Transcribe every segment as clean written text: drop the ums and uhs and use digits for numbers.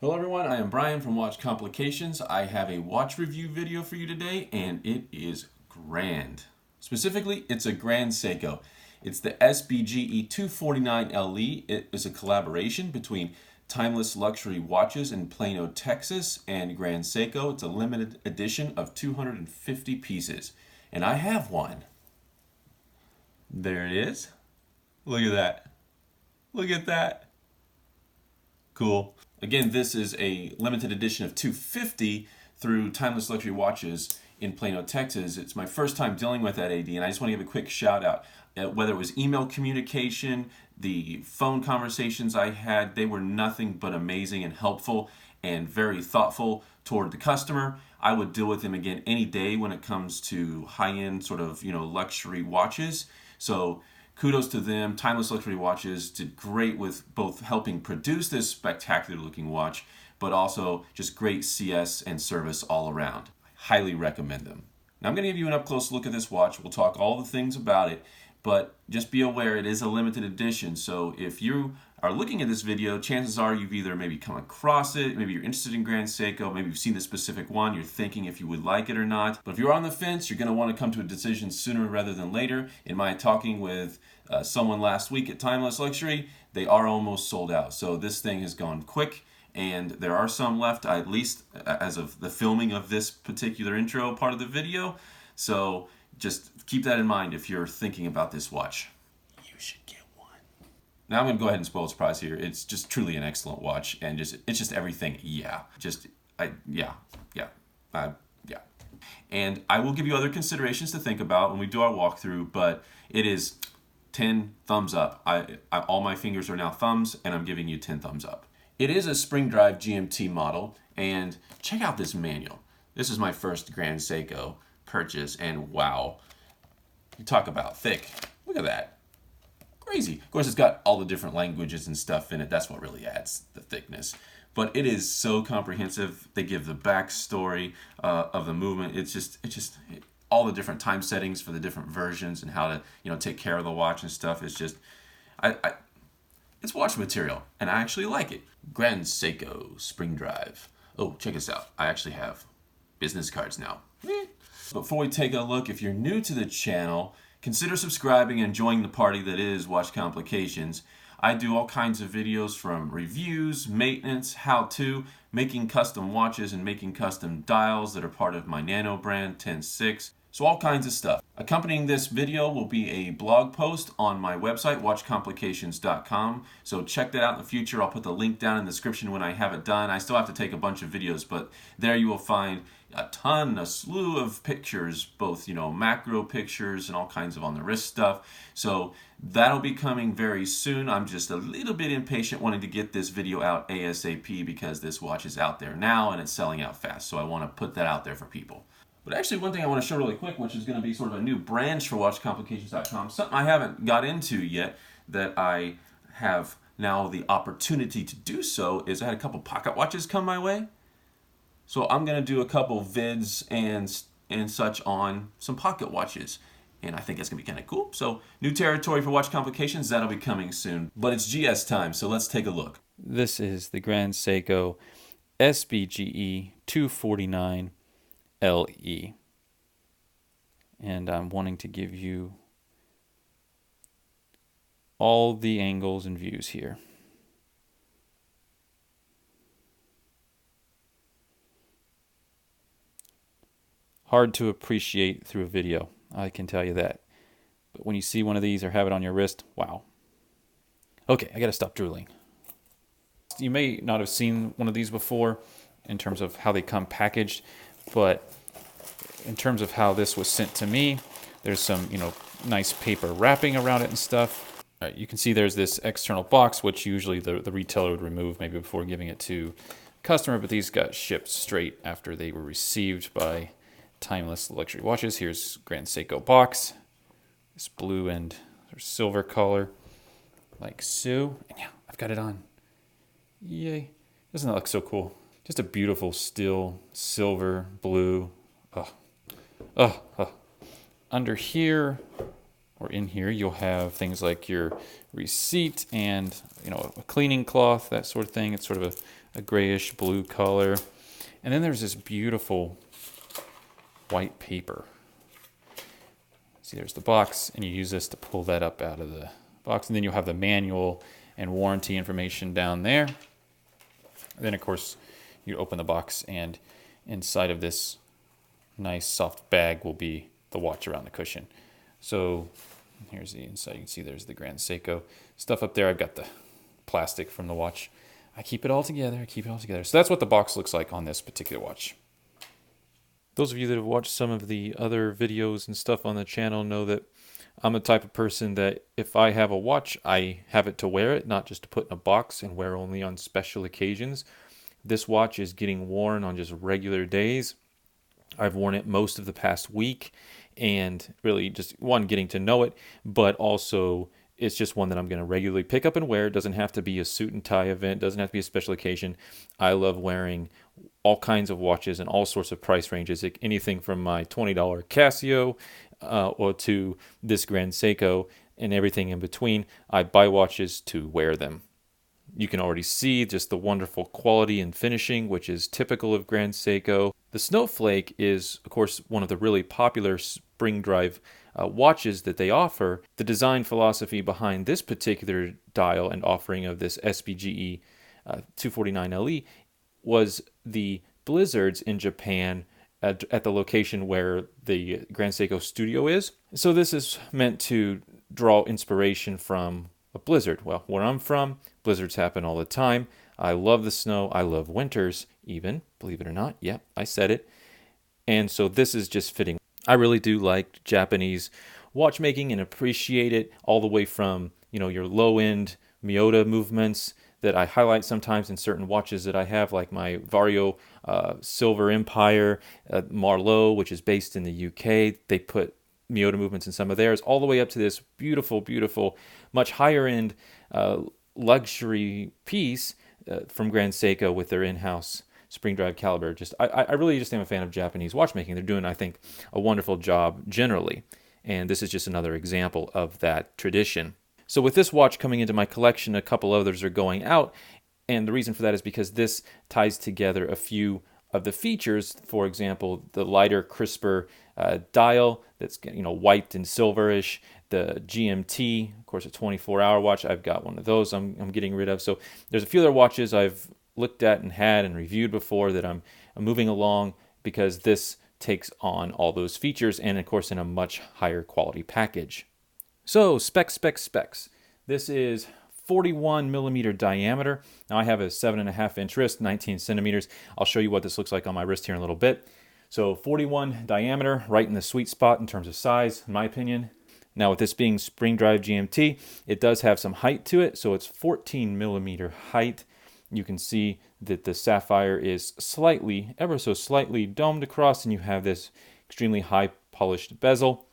Hello everyone, I am Brian from Watch Complications. I have a watch review video for you today and it is grand. Specifically, it's a grand Seiko. It's the SBGE249 LE. It is a collaboration between Timeless Luxury Watches in Plano, Texas and Grand Seiko. It's a limited edition of 250 pieces. And I have one. There it is. Look at that. Look at that. Cool. Again, this is a limited edition of 250 through Timeless Luxury Watches in Plano, Texas. It's my first time dealing with that AD, and I just want to give a quick shout out. Whether it was email communication, the phone conversations I had, they were nothing but amazing and helpful and very thoughtful toward the customer. I would deal with them again any day when it comes to high-end sort of, luxury watches. So kudos to them. Timeless Luxury Watches did great with both helping produce this spectacular looking watch, but also just great CS and service all around. Highly recommend them. Now I'm going to give you an up-close look at this watch. We'll talk all the things about it, but just be aware it is a limited edition. So if you are looking at this video, chances are you've either maybe come across it, maybe you're interested in Grand Seiko, maybe you've seen this specific one, you're thinking if you would like it or not. But if you're on the fence, you're going to want to come to a decision sooner rather than later. In my talking with someone last week at Timeless Luxury, they are almost sold out. So this thing has gone quick, and there are some left, at least as of the filming of this particular intro part of the video. So just keep that in mind if you're thinking about this watch. You should get one. Now I'm going to go ahead and spoil the surprise here. It's just truly an excellent watch, and it's just everything. Yeah. And I will give you other considerations to think about when we do our walkthrough, but it is 10 thumbs up. All my fingers are now thumbs, and I'm giving you 10 thumbs up. It is a spring drive GMT model, and check out this manual. This is my first Grand Seiko purchase, and wow, you talk about thick. Look at that. Crazy. Of course, it's got all the different languages and stuff in it. That's what really adds the thickness. But it is so comprehensive. They give the backstory of the movement. It's just all the different time settings for the different versions and how to take care of the watch and stuff. It's just it's watch material, and I actually like it. Grand Seiko spring drive. Oh, check this out. I actually have business cards now. Before we take a look, if you're new to the channel, consider subscribing and joining the party that is Watch Complications. I do all kinds of videos from reviews, maintenance, how-to, making custom watches, and making custom dials that are part of my Nano brand 10.6. So all kinds of stuff. Accompanying this video will be a blog post on my website, watchcomplications.com. So check that out in the future. I'll put the link down in the description when I have it done. I still have to take a bunch of videos, but there you will find a slew of pictures, both macro pictures and all kinds of on the wrist stuff. So that'll be coming very soon. I'm just a little bit impatient wanting to get this video out ASAP because this watch is out there now and it's selling out fast. So I want to put that out there for people. But actually, one thing I want to show really quick, which is going to be sort of a new branch for watchcomplications.com, something I haven't got into yet that I have now the opportunity to do so, is I had a couple pocket watches come my way. So I'm going to do a couple vids and such on some pocket watches. And I think that's going to be kind of cool. So new territory for Watch Complications, that'll be coming soon. But it's GS time, so let's take a look. This is the Grand Seiko SBGE249 LE, and I'm wanting to give you all the angles and views here. Hard to appreciate through a video, I can tell you that, but when you see one of these or have it on your wrist, wow. Okay, I gotta stop drooling. You may not have seen one of these before in terms of how they come packaged, but in terms of how this was sent to me, there's some, nice paper wrapping around it and stuff. All right, you can see there's this external box, which usually the retailer would remove maybe before giving it to customer, but these got shipped straight after they were received by Timeless Luxury Watches. Here's Grand Seiko box, this blue and silver color, like so. And yeah, I've got it on. Yay. Doesn't that look so cool? Just a beautiful still silver blue. Under here or in here, you'll have things like your receipt and a cleaning cloth, that sort of thing. It's sort of a grayish blue color. And then there's this beautiful white paper. See, there's the box, and you use this to pull that up out of the box. And then you'll have the manual and warranty information down there. And then, of course, you open the box, and inside of this nice soft bag will be the watch around the cushion. So here's the inside. You can see there's the Grand Seiko stuff up there. I've got the plastic from the watch. I keep it all together. So that's what the box looks like on this particular watch. Those of you that have watched some of the other videos and stuff on the channel know that I'm the type of person that if I have a watch, I have it to wear it, not just to put in a box and wear only on special occasions. This watch is getting worn on just regular days. I've worn it most of the past week, and really just, one, getting to know it, but also it's just one that I'm going to regularly pick up and wear. It doesn't have to be a suit and tie event, doesn't have to be a special occasion. I love wearing all kinds of watches in all sorts of price ranges, anything from my $20 Casio or to this Grand Seiko and everything in between. I buy watches to wear them. You can already see just the wonderful quality and finishing, which is typical of Grand Seiko. The Snowflake is, of course, one of the really popular spring drive watches that they offer. The design philosophy behind this particular dial and offering of this SBGE 249 LE was the blizzards in Japan at the location where the Grand Seiko studio is. So this is meant to draw inspiration from a blizzard. Well, where I'm from, blizzards happen all the time. I love the snow. I love winters even, believe it or not. Yeah, I said it. And so this is just fitting. I really do like Japanese watchmaking and appreciate it, all the way from, your low-end Miyota movements that I highlight sometimes in certain watches that I have, like my Vario Silver Empire Marlowe, which is based in the UK. They put Miyota movements in some of theirs, all the way up to this beautiful, beautiful, much higher end luxury piece from Grand Seiko with their in-house spring drive caliber. I really just am a fan of Japanese watchmaking. They're doing, I think, a wonderful job generally, and this is just another example of that tradition. So with this watch coming into my collection, a couple others are going out, and the reason for that is because this ties together a few of the features. For example, the lighter, crisper dial that's white and silverish. The GMT, of course, a 24-hour watch. I've got one of those I'm getting rid of. So there's a few other watches I've looked at and had and reviewed before that I'm moving along, because this takes on all those features, and of course in a much higher quality package. So specs. This is 41 millimeter diameter. Now I have a 7.5 inch wrist, 19 centimeters. I'll show you what this looks like on my wrist here in a little bit. So 41 diameter, right in the sweet spot in terms of size, in my opinion. Now with this being spring drive GMT, it does have some height to it. So it's 14 millimeter height. You can see that the sapphire is ever so slightly domed across, and you have this extremely high polished bezel.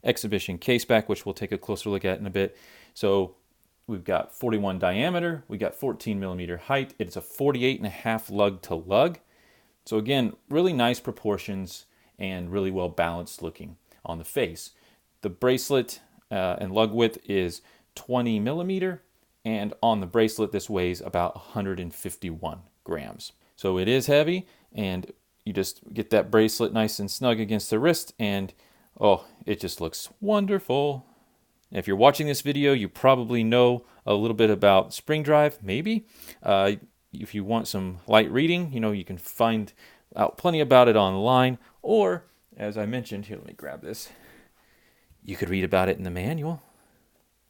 Exhibition case back, which we'll take a closer look at in a bit. So we've got 41 diameter, we got 14 millimeter height. It's a 48.5 lug to lug. So again, really nice proportions and really well balanced looking on the face. The bracelet and lug width is 20 millimeter, and on the bracelet this weighs about 151 grams. So it is heavy, and you just get that bracelet nice and snug against the wrist, and oh, it just looks wonderful. If you're watching this video, you probably know a little bit about spring drive, maybe. If you want some light reading, you can find out plenty about it online. Or, as I mentioned, here, let me grab this. You could read about it in the manual.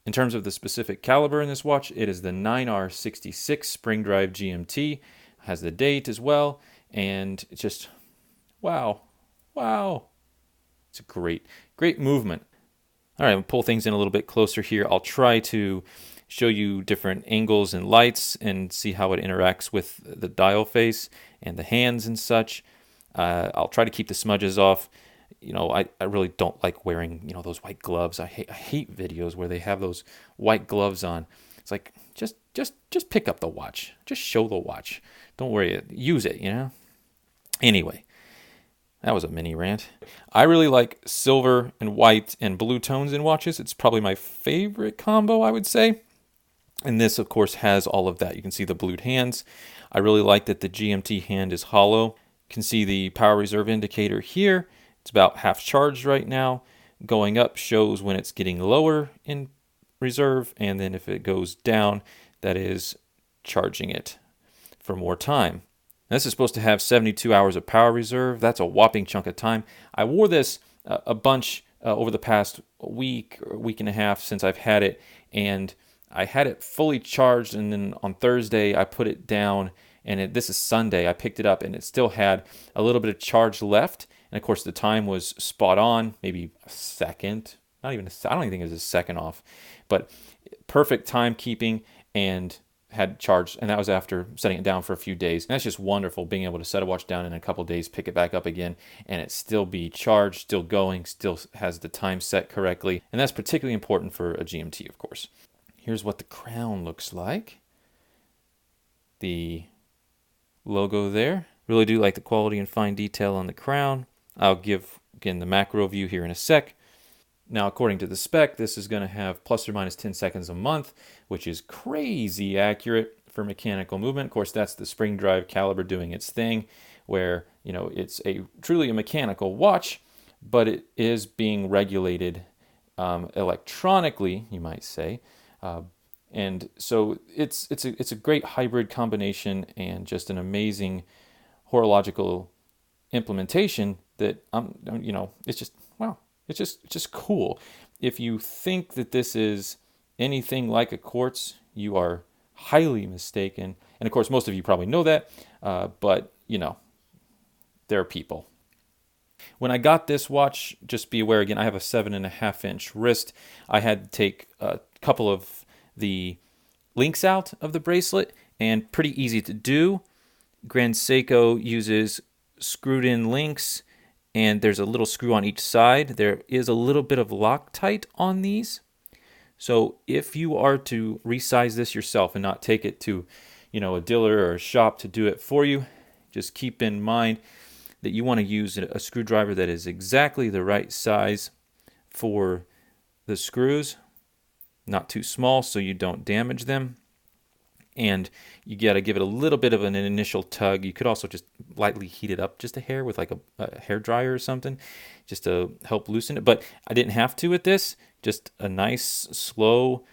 In terms of the specific caliber in this watch, it is the 9R66 spring drive GMT. Has the date as well, and it's just, wow. It's a great movement. All right, we'll pull things in a little bit closer here. I'll try to show you different angles and lights and see how it interacts with the dial face and the hands and such. I'll try to keep the smudges off. I really don't like wearing, those white gloves. I hate videos where they have those white gloves on. It's like, just pick up the watch. Just show the watch. Don't worry, use it, Anyway. That was a mini rant. I really like silver and white and blue tones in watches. It's probably my favorite combo, I would say. And this, of course, has all of that. You can see the blued hands. I really like that the GMT hand is hollow. You can see the power reserve indicator here. It's about half charged right now. Going up shows when it's getting lower in reserve, and then if it goes down, that is charging it for more time. This is supposed to have 72 hours of power reserve. That's a whopping chunk of time. I wore this a bunch over the past week or week and a half since I've had it, and I had it fully charged, and then on Thursday I put it down, and this is Sunday. I picked it up, and it still had a little bit of charge left, and of course the time was spot on, maybe a second, not even I don't even think it was a second off, but perfect timekeeping, and had charged, and that was after setting it down for a few days. And that's just wonderful, being able to set a watch down in a couple days, pick it back up again, and it still be charged, still going, still has the time set correctly. And that's particularly important for a GMT, of course. Here's what the crown looks like. The logo there. Really do like the quality and fine detail on the crown. I'll give, again, the macro view here in a sec. Now, according to the spec, this is going to have plus or minus 10 seconds a month, which is crazy accurate for mechanical movement. Of course, that's the spring drive caliber doing its thing, where, you know, it's truly a mechanical watch, but it is being regulated electronically, you might say. And so it's a great hybrid combination and just an amazing horological implementation that you know, it's just wow. It's just cool. If you think that this is anything like a quartz, you are highly mistaken. And of course, most of you probably know that, but you know, there are people. When I got this watch, just be aware again, I have a 7.5-inch wrist. I had to take a couple of the links out of the bracelet, and pretty easy to do. Grand Seiko uses screwed in links, and there's a little screw on each side. There is a little bit of Loctite on these. So if you are to resize this yourself and not take it to, you know, a dealer or a shop to do it for you, just keep in mind that you want to use a screwdriver that is exactly the right size for the screws, not too small so you don't damage them. And you got to give it a little bit of an initial tug. You could also just lightly heat it up just a hair with like a hair dryer or something, just to help loosen it. But I didn't have to with this. Just a nice, slow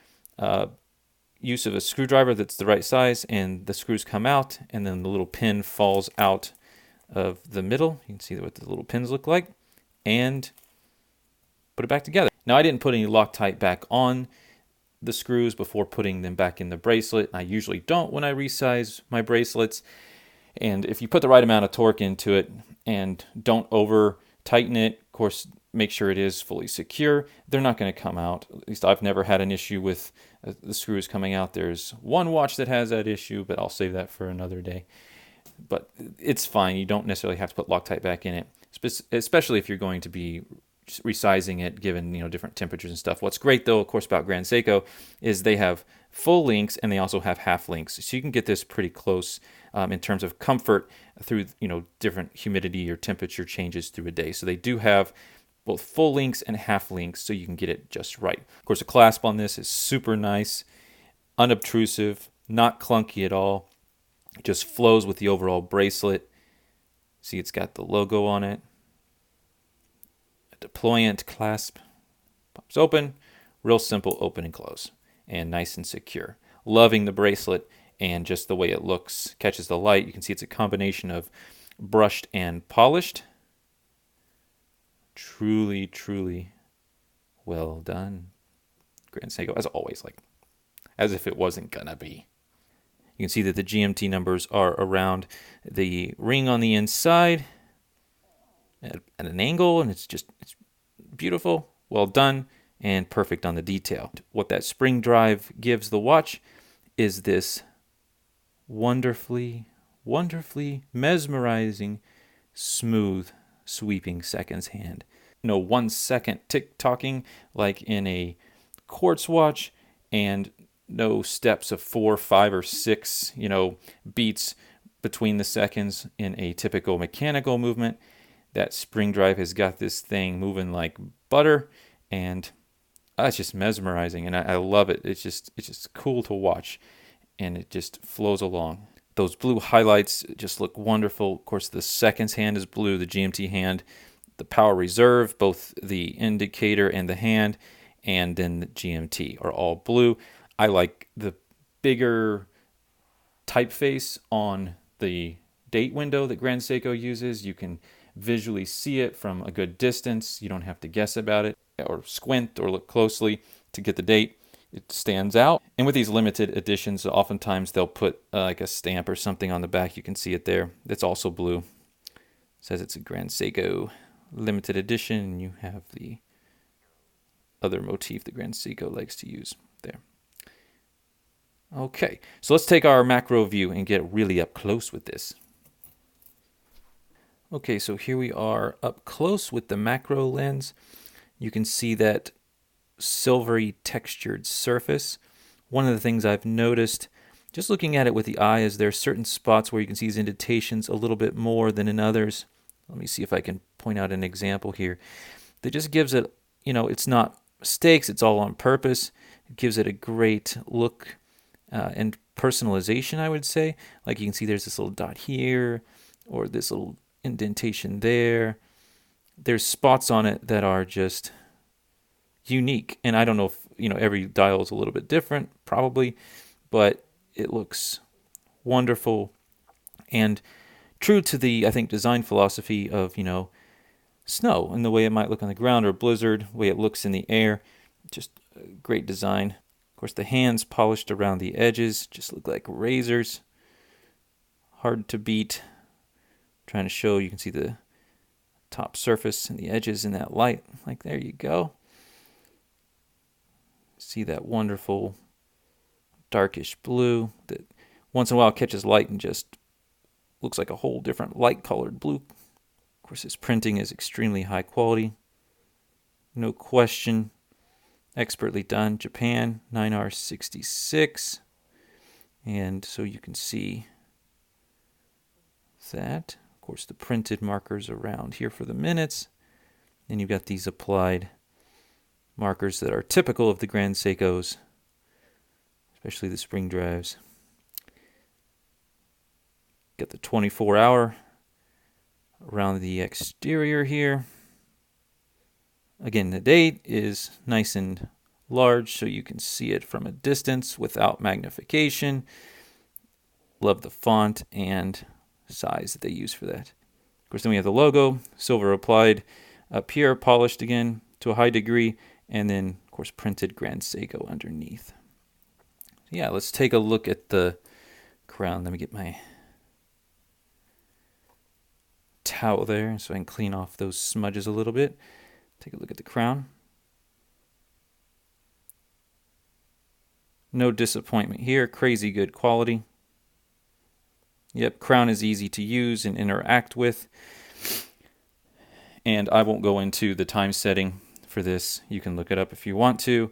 use of a screwdriver that's the right size, and the screws come out, and then the little pin falls out of the middle. You can see what the little pins look like, and put it back together. Now, I didn't put any Loctite back on the screws before putting them back in the bracelet. I usually don't when I resize my bracelets. And if you put the right amount of torque into it and don't over tighten it, of course, make sure it is fully secure, they're not going to come out. At least I've never had an issue with the screws coming out. There's one watch that has that issue, but I'll save that for another day. But it's fine. You don't necessarily have to put Loctite back in it, especially if you're going to be resizing it given, you know, different temperatures and stuff. What's great though, of course, about Grand Seiko is they have full links and they also have half links, so you can get this pretty close in terms of comfort through, you know, different humidity or temperature changes through a day. So they do have both full links and half links, so you can get it just right. Of course, the clasp on this is super nice, unobtrusive, not clunky at all. It just flows with the overall bracelet. See, it's got the logo on it. Deployant clasp, pops open, real simple open and close, and nice and secure. Loving the bracelet and just the way it looks, catches the light. You can see it's a combination of brushed and polished. Truly, truly well done. Grand Seiko, as always, like as if it wasn't gonna be. You can see that the GMT numbers are around the ring on the inside at an angle, and it's beautiful, well done, and perfect on the detail. What that spring drive gives the watch is this wonderfully mesmerizing, smooth, sweeping seconds hand. No 1 second tick-tocking like in a quartz watch, and no steps of 4, 5, or 6, you know, beats between the seconds in a typical mechanical movement. That spring drive has got this thing moving like butter, and it's just mesmerizing, and I love it. It's just cool to watch, and it just flows along. Those blue highlights just look wonderful. Of course, the seconds hand is blue, the GMT hand, the power reserve, both the indicator and the hand, and then the GMT are all blue. I like the bigger typeface on the date window that Grand Seiko uses. You can visually see it from a good distance. You don't have to guess about it or squint or look closely to get the date. It stands out. And with these limited editions, oftentimes they'll put like a stamp or something on the back. You can see it there. It's also blue. It says it's a Grand Seiko limited edition, and you have the other motif that Grand Seiko likes to use there. Okay, so let's take our macro view and get really up close with this. Okay, so here we are up close with the macro lens. You can see that silvery textured surface. One of the things I've noticed just looking at it with the eye is there are certain spots where you can see these indentations a little bit more than in others. Let me see if I can point out an example here that just gives it, it's not mistakes, it's all on purpose. It gives it a great look and personalization, I would say. Like you can see there's this little dot here or this little indentation there. There's spots on it that are just unique, and I don't know if every dial is a little bit different, probably, but it looks wonderful and true to the, I think, design philosophy of snow and the way it might look on the ground, or blizzard, the way it looks in the air. Just great design. Of course, the hands polished around the edges just look like razors. Hard to beat. Trying to show, you can see the top surface and the edges in that light. Like, there you go. See that wonderful darkish blue that once in a while catches light and just looks like a whole different light colored blue. Of course, this printing is extremely high quality. No question. Expertly done. Japan, 9R66. And so you can see that. Of course, the printed markers around here for the minutes. Then you've got these applied markers that are typical of the Grand Seikos, especially the spring drives. Got the 24-hour around the exterior here. Again, the date is nice and large so you can see it from a distance without magnification. Love the font and size that they use for that. Of course, then we have the logo, silver applied up here, polished again to a high degree, and then, of course, printed Grand Seiko underneath. Yeah, let's take a look at the crown. Let me get my towel there so I can clean off those smudges a little bit. Take a look at the crown. No disappointment here. Crazy good quality. Yep, crown is easy to use and interact with. And I won't go into the time setting for this. You can look it up if you want to.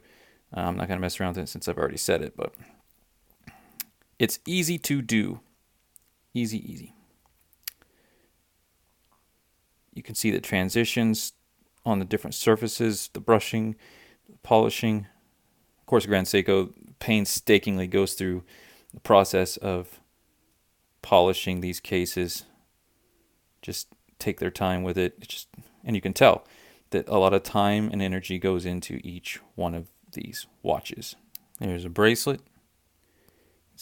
I'm not going to mess around with it since I've already said it, but it's easy to do. Easy, easy. You can see the transitions on the different surfaces, the brushing, the polishing. Of course, Grand Seiko painstakingly goes through the process of polishing these cases. Just take their time with it. And you can tell that a lot of time and energy goes into each one of these watches. There's a bracelet.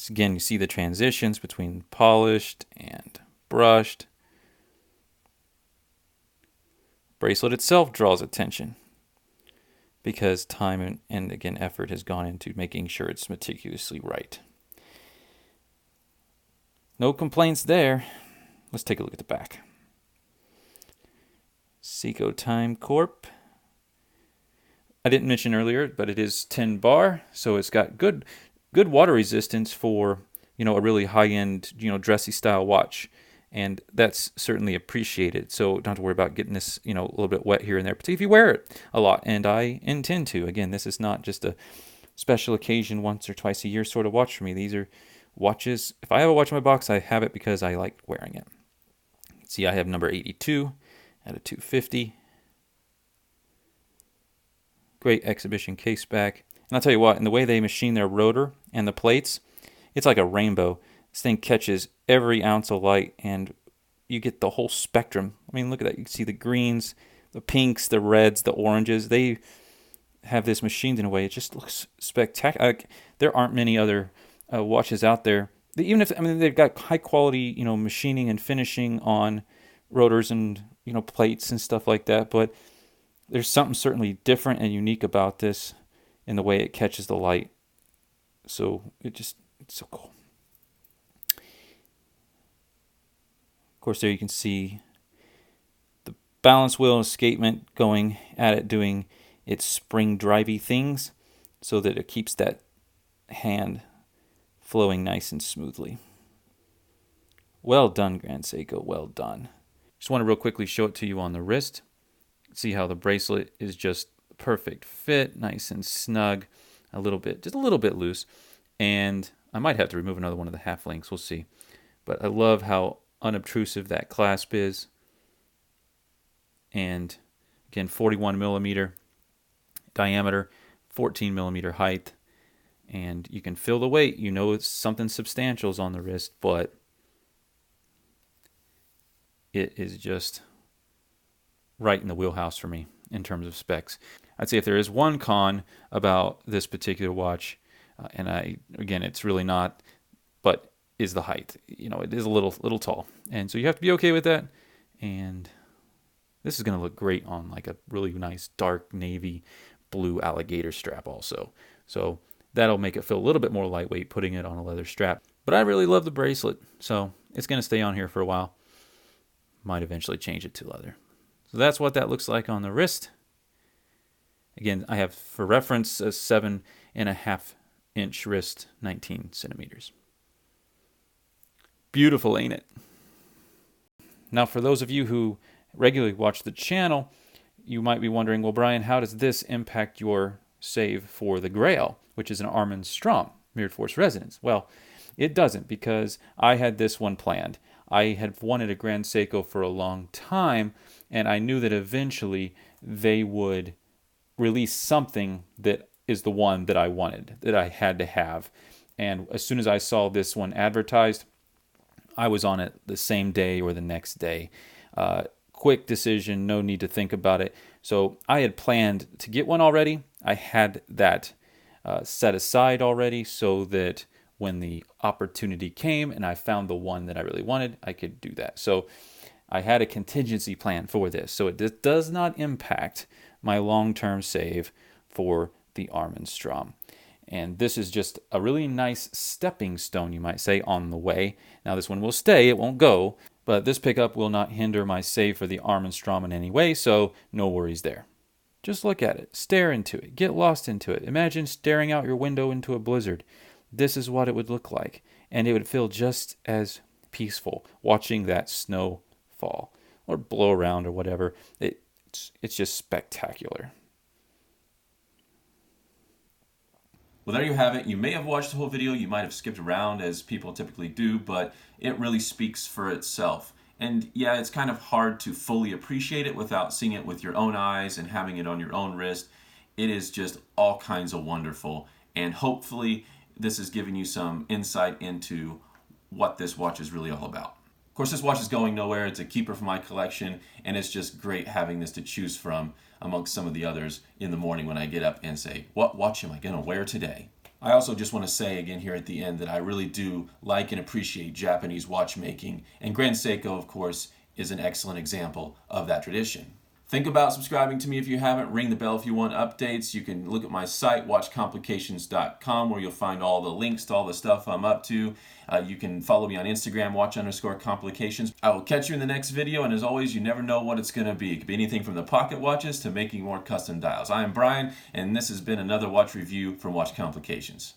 Again, you see the transitions between polished and brushed. Bracelet itself draws attention because time and again effort has gone into making sure it's meticulously right. No complaints there. Let's take a look at the back. Seiko Time Corp. I didn't mention earlier, but it is 10 bar, so it's got good water resistance for a really high-end dressy style watch. And that's certainly appreciated. So don't have to worry about getting this, a little bit wet here and there, particularly if you wear it a lot. And I intend to. Again, this is not just a special occasion once or twice a year sort of watch for me. These are watches. If I have a watch in my box, I have it because I like wearing it. See, I have number 82 at a 250. Great exhibition case back. And I'll tell you what, in the way they machine their rotor and the plates, it's like a rainbow. This thing catches every ounce of light, and you get the whole spectrum. I mean, look at that. You can see the greens, the pinks, the reds, the oranges. They have this machined in a way. It just looks spectacular. There aren't many other watches out there. Even if, I mean, they've got high quality, machining and finishing on rotors and, plates and stuff like that. But there's something certainly different and unique about this in the way it catches the light. So it's so cool. Of course, there you can see the balance wheel escapement going at it, doing its spring drivey things so that it keeps that hand flowing nice and smoothly. Well done, Grand Seiko, well done. Just want to real quickly show it to you on the wrist. See how the bracelet is just perfect fit, nice and snug, just a little bit loose. And I might have to remove another one of the half links, we'll see. But I love how unobtrusive that clasp is. And again, 41 millimeter diameter, 14 millimeter height. And you can feel the weight. It's something substantial is on the wrist, but it is just right in the wheelhouse for me in terms of specs. I'd say if there is one con about this particular watch, again, it's really not, but is the height. It is a little tall. And so you have to be okay with that. And this is going to look great on like a really nice dark navy blue alligator strap also. So that'll make it feel a little bit more lightweight putting it on a leather strap. But I really love the bracelet, so it's going to stay on here for a while. Might eventually change it to leather. So that's what that looks like on the wrist. Again, I have, for reference, a 7.5-inch wrist, 19 centimeters. Beautiful, ain't it? Now, for those of you who regularly watch the channel, you might be wondering, well, Brian, how does this impact your save for the Grail, which is an Arm & Strom mirrored force resonance? Well, it doesn't, because I had this one planned. I had wanted a Grand Seiko for a long time, and I knew that eventually they would release something that is the one that I wanted, that I had to have. And as soon as I saw this one advertised, I was on it the same day or the next day. Quick decision, no need to think about it. So I had planned to get one already. I had that set aside already so that when the opportunity came and I found the one that I really wanted, I could do that. So I had a contingency plan for this. So it does not impact my long-term save for the Arm & Strom. And this is just a really nice stepping stone, you might say, on the way. Now this one will stay, it won't go, but this pickup will not hinder my save for the Arm & Strom in any way, so no worries there. Just look at it, stare into it, get lost into it. Imagine staring out your window into a blizzard. This is what it would look like, and it would feel just as peaceful watching that snow fall or blow around or whatever. It's just spectacular. Well, there you have it. You may have watched the whole video, you might have skipped around as people typically do, but it really speaks for itself. And yeah, it's kind of hard to fully appreciate it without seeing it with your own eyes and having it on your own wrist. It is just all kinds of wonderful, and hopefully this is giving you some insight into what this watch is really all about. Of course, this watch is going nowhere. It's a keeper for my collection, and it's just great having this to choose from amongst some of the others in the morning when I get up and say, what watch am I going to wear today? I also just want to say again here at the end that I really do like and appreciate Japanese watchmaking, and Grand Seiko, of course, is an excellent example of that tradition. Think about subscribing to me if you haven't. Ring the bell if you want updates. You can look at my site, watchcomplications.com, where you'll find all the links to all the stuff I'm up to. You can follow me on Instagram, watch_complications. I will catch you in the next video, and as always, you never know what it's going to be. It could be anything from the pocket watches to making more custom dials. I am Brian, and this has been another watch review from Watch Complications.